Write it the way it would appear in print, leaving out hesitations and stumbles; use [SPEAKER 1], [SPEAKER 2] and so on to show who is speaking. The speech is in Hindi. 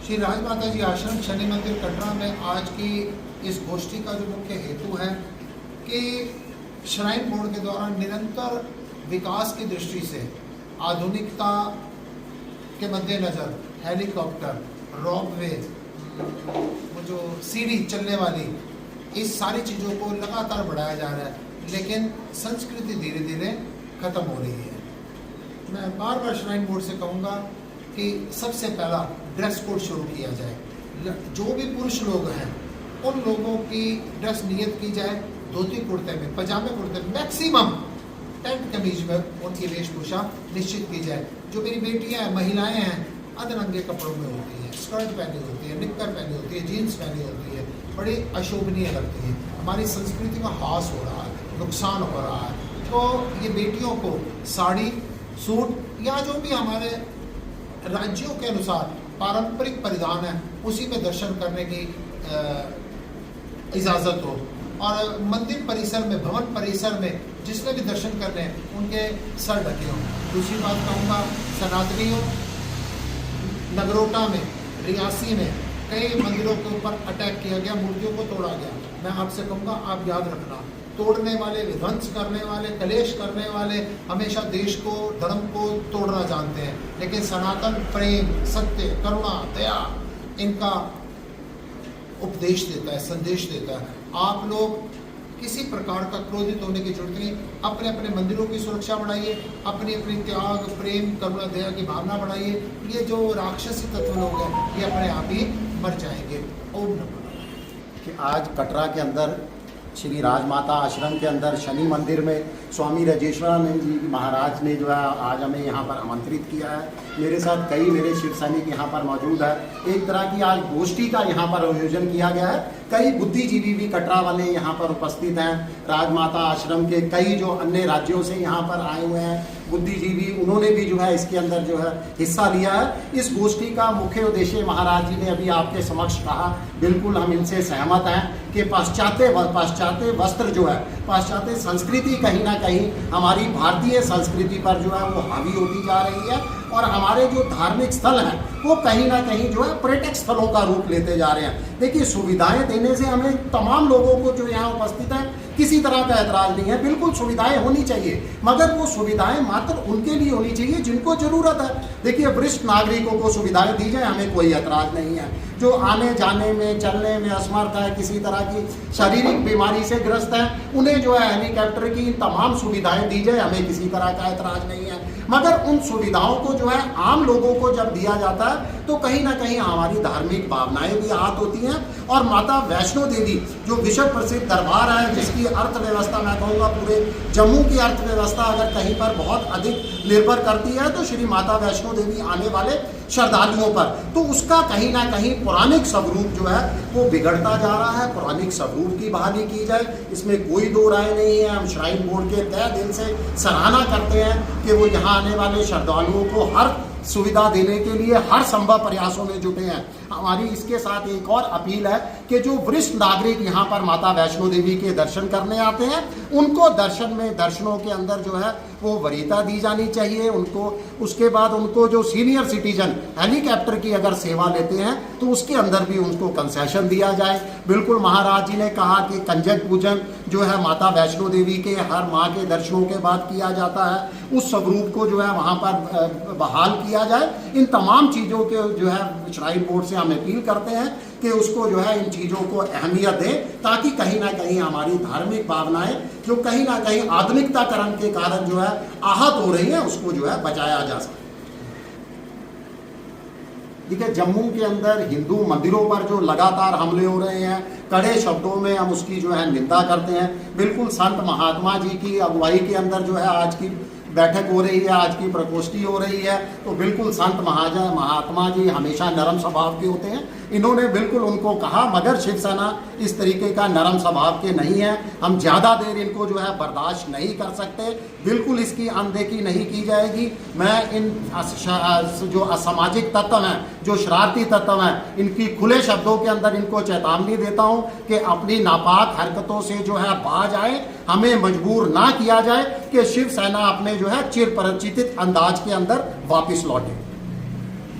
[SPEAKER 1] श्री राजमाता जी आश्रम शनि मंदिर कटरा में आज की इस गोष्ठी का जो मुख्य हेतु है कि श्राइन बोर्ड के द्वारा निरंतर विकास की दृष्टि से आधुनिकता के मद्देनज़र हेलीकॉप्टर, रोपवे, वो जो सीढ़ी चलने वाली, इस सारी चीज़ों को लगातार बढ़ाया जा रहा है, लेकिन संस्कृति धीरे धीरे खत्म हो रही है। मैं बार बार श्राइन बोर्ड से कहूँगा कि सबसे पहला ड्रेस कोड शुरू किया जाए। जो भी पुरुष लोग हैं उन लोगों की ड्रेस नियत की जाए, धोती कुर्ते में, पजामे कुर्ते में, मैक्सिमम टेंट कमीज में उनकी वेशभूषा निश्चित की जाए। जो मेरी बेटियां हैं, महिलाएं हैं, अधनंगे कपड़ों में होती है, स्कर्ट पहनी होती है, निक्कर पहनी होती है, जीन्स पहनी होती है, बड़ी अशोभनीय लगती है। हमारी संस्कृति का ह्रास हो रहा है, नुकसान हो रहा है। तो ये बेटियों को साड़ी, सूट या जो भी हमारे राज्यों के अनुसार पारंपरिक परिधान है उसी में दर्शन करने की इजाज़त हो, और मंदिर परिसर में, भवन परिसर में जिसने भी दर्शन करने हैं उनके सर ढके हों। दूसरी बात कहूँगा, सनातनियों, नगरोटा में, रियासी में कई मंदिरों के ऊपर अटैक किया गया, मूर्तियों को तोड़ा गया। मैं आपसे कहूँगा, आप याद रखना, तोड़ने वाले, विध्वंस करने वाले, कलेश करने वाले हमेशा देश को, धर्म को तोड़ना जानते हैं, लेकिन सनातन प्रेम, सत्य, करुणा, दया इनका उपदेश देता है, संदेश देता है। आप लोग किसी प्रकार का क्रोधित होने की जरूरत नहीं। अपने अपने मंदिरों की सुरक्षा बढ़ाइए, अपनी अपनी त्याग, प्रेम, करुणा, दया की भावना बढ़ाइए। ये जो राक्षसी तत्व लोग हैं ये अपने आप ही मर जाएंगे। ओम नमः।
[SPEAKER 2] कि आज कटरा के अंदर श्री राजमाता आश्रम के अंदर शनि मंदिर में स्वामी राजेश्वरानंद जी महाराज ने जो है आज हमें यहाँ पर आमंत्रित किया है। मेरे साथ कई मेरे शिव सैनिक यहाँ पर मौजूद है। एक तरह की आज गोष्ठी का यहाँ पर आयोजन किया गया है। कई बुद्धिजीवी भी कटरा वाले यहाँ पर उपस्थित हैं। राजमाता आश्रम के कई जो अन्य राज्यों से यहाँ पर आए हुए हैं बुद्धिजीवी, उन्होंने भी जो है इसके अंदर जो है हिस्सा लिया है। इस गोष्ठी का मुख्य उद्देश्य महाराज जी ने अभी आपके समक्ष कहा, बिल्कुल हम इनसे सहमत हैं कि पाश्चात्य वस्त्र जो है, पाश्चात्य संस्कृति कहीं ना कहीं हमारी भारतीय संस्कृति पर जो है वो हावी होती जा रही है, और हमारे जो धार्मिक स्थल हैं वो कहीं ना कहीं जो है पर्यटक स्थलों का रूप लेते जा रहे हैं। देखिए, सुविधाएं देने से हमें तमाम लोगों को जो यहाँ उपस्थित हैं किसी तरह का ऐतराज नहीं है। बिल्कुल सुविधाएं होनी चाहिए, मगर वो सुविधाएं मात्र उनके लिए होनी चाहिए जिनको जरूरत है। देखिए, वरिष्ठ नागरिकों को सुविधाएं दी जाए, हमें कोई ऐतराज नहीं है। जो आने जाने में, चलने में असमर्थ है, किसी तरह की शारीरिक बीमारी से ग्रस्त है, उन्हें जो है हेलीकॉप्टर की तमाम सुविधाएं दी जाए, हमें किसी तरह का ऐतराज नहीं है। मगर उन सुविधाओं को जो है आम लोगों को जब दिया जाता है तो कहीं ना कहीं हमारी धार्मिक भावनाएं भी आहत होती हैं। और माता वैष्णो देवी जो विश्व प्रसिद्ध दरबार है, जिसकी अर्थव्यवस्था मैं कहूँगा पूरे जम्मू की अर्थव्यवस्था अगर कहीं पर बहुत अधिक निर्भर करती है तो श्री माता वैष्णो देवी आने वाले श्रद्धालुओं पर, तो उसका कहीं ना कहीं पौराणिक स्वरूप जो है वो बिगड़ता जा रहा है। पौराणिक स्वरूप की बहाली की जाए, इसमें कोई दो राय नहीं है। हम श्राइन बोर्ड के तहे दिल से सराहना करते हैं कि वो यहाँ आने वाले श्रद्धालुओं को हर सुविधा देने के लिए हर संभव प्रयासों में जुटे हैं। हमारी इसके साथ एक और अपील है कि जो वरिष्ठ नागरिक यहाँ पर माता वैष्णो देवी के दर्शन करने आते हैं उनको दर्शनों के अंदर जो है वो वरीयता दी जानी चाहिए उनको। उसके बाद उनको जो सीनियर सिटीजन हेलीकॉप्टर की अगर सेवा लेते हैं तो उसके अंदर भी उनको कंसेशन दिया जाए। बिल्कुल महाराज जी ने कहा कि कंजक पूजन जो है माता वैष्णो देवी के हर माँ के दर्शनों के बाद किया जाता है, उस स्वरूप को जो है वहाँ पर बहाल किया जाए। इन तमाम चीज़ों के जो है श्राइन बोर्ड से हम अपील करते हैं कि उसको जो है इन चीज़ों को अहमियत दें, ताकि कहीं ना कहीं हमारी धार्मिक भावनाएं जो कहीं ना कहीं आधुनिकताकरण के कारण जो है आहत हो रही हैं उसको जो है बचाया जा सके। देखिए, जम्मू के अंदर हिंदू मंदिरों पर जो लगातार हमले हो रहे हैं, कड़े शब्दों में हम उसकी जो है निंदा करते हैं। बिल्कुल संत महात्मा जी की अगुवाई के अंदर जो है आज की बैठक हो रही है, आज की प्रकोष्ठी हो रही है, तो बिल्कुल संत महात्मा जी हमेशा नरम स्वभाव के होते हैं। इन्होंने बिल्कुल उनको कहा, मगर शिवसेना इस तरीके का नरम स्वभाव के नहीं है। हम ज़्यादा देर इनको जो है बर्दाश्त नहीं कर सकते, बिल्कुल इसकी अनदेखी नहीं की जाएगी। मैं इन जो असामाजिक तत्व हैं, जो शरारती तत्व हैं, इनकी खुले शब्दों के अंदर इनको चेतावनी देता हूं कि अपनी नापाक हरकतों से जो है बाज आए, हमें मजबूर ना किया जाए कि शिवसेना अपने जो है चिर परिचित अंदाज के अंदर वापस लौटे।